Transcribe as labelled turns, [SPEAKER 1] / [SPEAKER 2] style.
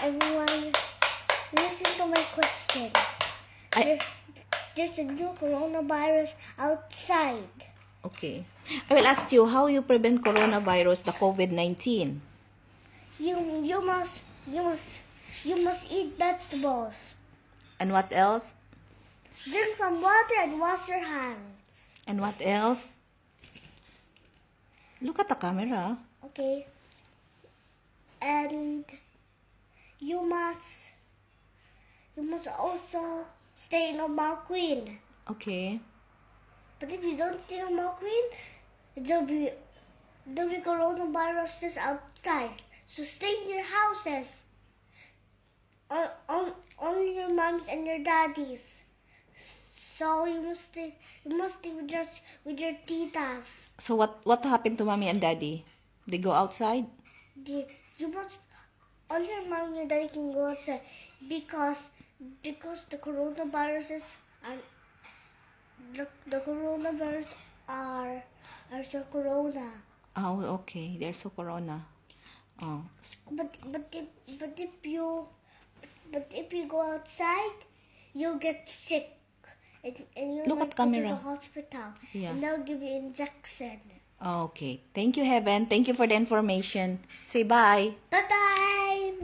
[SPEAKER 1] everyone, listen to my question. There's a new coronavirus outside.
[SPEAKER 2] Okay. I will ask you how you prevent coronavirus, the COVID-19.
[SPEAKER 1] You must eat vegetables.
[SPEAKER 2] And what else?
[SPEAKER 1] Drink some water and wash your hands.
[SPEAKER 2] And what else? Look at the camera.
[SPEAKER 1] Okay. And you must also stay in a queen.
[SPEAKER 2] Okay.
[SPEAKER 1] But if you don't stay in a queen, there'll be coronaviruses outside. So stay in your houses. Only your moms and your daddies. So you must stay with your titas.
[SPEAKER 2] So what happened to mommy and daddy? They go outside?
[SPEAKER 1] Only your mom and your daddy can go outside because the coronaviruses are the coronavirus are so corona.
[SPEAKER 2] Oh, okay. They're so corona. Oh.
[SPEAKER 1] But if you go outside, you'll get sick. And you
[SPEAKER 2] Look
[SPEAKER 1] might
[SPEAKER 2] at
[SPEAKER 1] go to
[SPEAKER 2] camera.
[SPEAKER 1] the hospital.
[SPEAKER 2] Yeah.
[SPEAKER 1] And they'll give you injection.
[SPEAKER 2] Okay. Thank you, Heaven. Thank you for the information. Say bye.
[SPEAKER 1] Bye-bye.